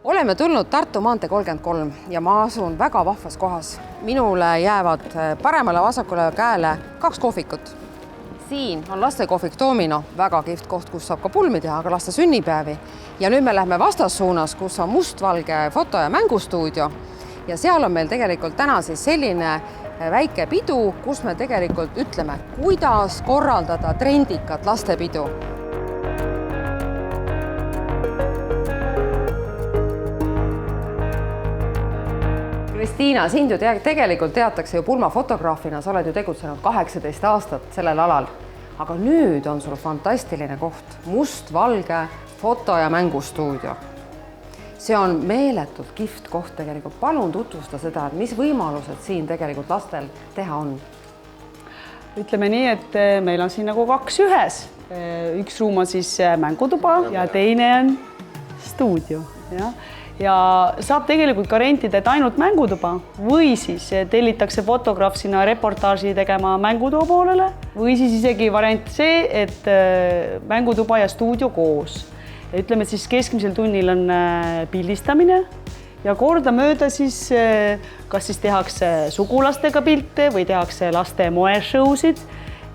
Oleme tulnud Tartu maantee 33 ja ma asun väga vahvas kohas. Minule jäävad paremale vasakule käele 2 kohvikut. Siin on lastekohvik Domino, väga kihvt koht, kus saab ka pulmi teha, aga laste sünnipäevi. Ja nüüd me lähme vastassuunas, kus on mustvalge foto- ja mängustuudio. Ja seal on meil tegelikult täna siis selline väike pidu, kus me tegelikult ütleme, kuidas korraldada trendikat lastepidu. Kristiina, sind ju tegelikult teatakse ju pulmafotograafina, sa oled ju tegutsenud 18 aastat sellel alal. Aga nüüd on sul fantastiline koht, mustvalge foto- ja mängustuudio. See on meeletult kihvt koht tegelikult. Palun tutvusta seda, et mis võimalused siin tegelikult lastel teha on? Ütleme nii, et meil on siin nagu 2 ühes. Üks ruum on siis mängutuba ja teine on stuudio. Ja saab tegelikult ka rentida, et ainult mängutuba või siis tellitakse fotograaf sinna reportaaži tegema mängutuba poolele või siis isegi variant see, et mängutuba ja stuudio koos. Ütleme siis keskmisel tunnil on pildistamine ja kordamööda siis kas siis tehakse sugulastega pilte või tehakse laste moeshowsid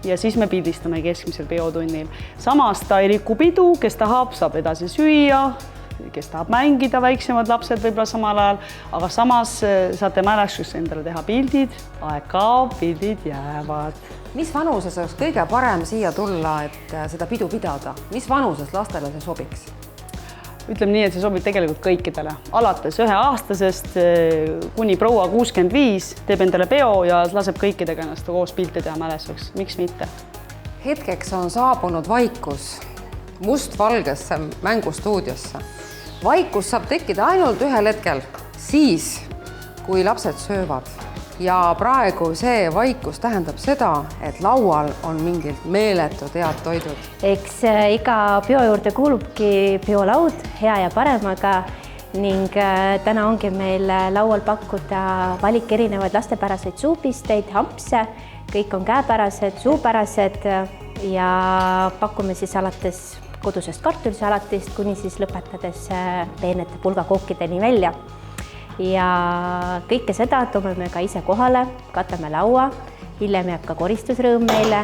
ja siis me pildistame keskmisel peotunnil. Samas ta ei riku pidu, kes tahab, saab edasi süüa, kes tahab mängida, väiksemad lapsed võib-olla samal ajal, aga samas saate mälestuseks endale teha pildid, aeg kaob, pildid jäävad. Mis vanuses oleks kõige parem siia tulla, et seda pidu pidada? Mis vanuses lastele see sobiks? Ütleme nii, et see sobib tegelikult kõikidele. Alates 1-aastasest kuni proua 65 teeb endale peo ja laseb kõikidega ennast koos pilte teha mälestuseks. Miks mitte? Hetkeks on saabunud vaikus mustvalgesse mängustuudiosse. Vaikus saab tekkida ainult ühel hetkel, siis, kui lapsed söövad. Ja praegu see vaikus tähendab seda, et laual on mingilt meeletud head toidud. Eks iga peo juurde kuulubki peolaud hea ja paremaga ning täna ongi meil laual pakkuda valik erinevaid lastepäraseid suupisteid, hampse. Kõik on käepärased, suupärased ja pakume siis alates kodusest kartulisalatist kuni siis lõpetades peenete pulgakookideni välja. Ja kõike seda toome me ka ise kohale, katame laua, hiljem jääb ka koristusrõõm meile,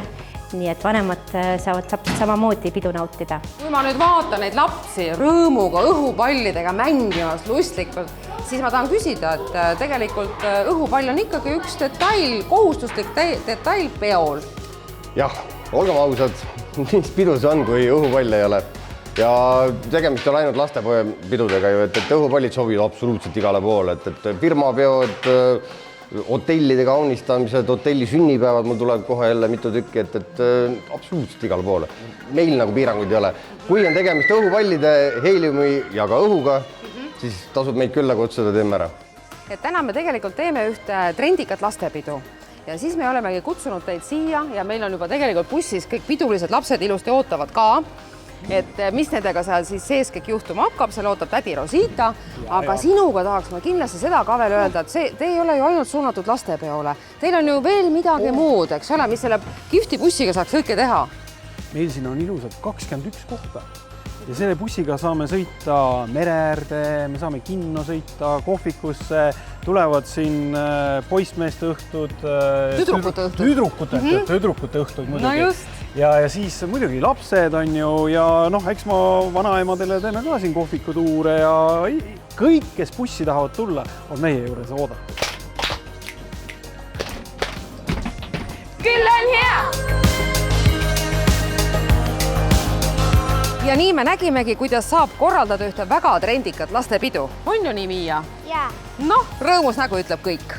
nii et vanemad saavad samamoodi pidu nautida. Kui ma nüüd vaatan neid lapsi rõõmuga, õhupallidega mängimas lustlikult, siis ma tahan küsida, et tegelikult õhupall on ikkagi üks detail, kohustuslik detail peol. Jah, olgem ausad, mis pidu see on, kui õhupall ei ole. Ja tegemist on ainult lastepidudega ju, et õhupallid sobivad absoluutselt igale poole, et firmapeod, hotellide kaunistamised, hotelli sünnipäevad, mul tuleb kohe jälle mitu tükki, et absoluutselt igale poole. Meil nagu piiranguid ei ole. Kui on tegemist õhupallide, heeliumi ja ka õhuga, siis tasub meid külla kutsuda, teeme ära. Et täna me tegelikult teeme ühte trendikat lastepidu. Ja siis me olemegi kutsunud teid siia ja meil on juba tegelikult bussis kõik pidulised lapsed ilusti ootavad ka. Et mis nendega seal siis sees kõik juhtuma hakkab, seal ootab tädi Rosita, aga sinuga tahaks ma kindlasti seda ka veel öelda, et te ei ole ju ainult suunatud lastepeole. Teil on ju veel midagi muud, eks ole, mis selle kihvti bussiga saaks kõike teha. Meil siin on ilusad 21 kohta ja selle bussiga saame sõita mereäärde, me saame kinno sõita, kohvikusse, tulevad siin poissmeeste õhtud, tüdrukute õhtud muidugi. No just. Ja siis muidugi lapsed on ju ja eks ma vanaemadele teeme ka siin kohvikutuure ja kõik, kes bussi tahavad tulla, on meie juures oodatud. Küll on hea! Ja nii me nägimegi, kuidas saab korraldada ühte väga trendikat lastepidu. On ju nii, Miia? Jaa. Noh, rõõmus nägu ütleb kõik.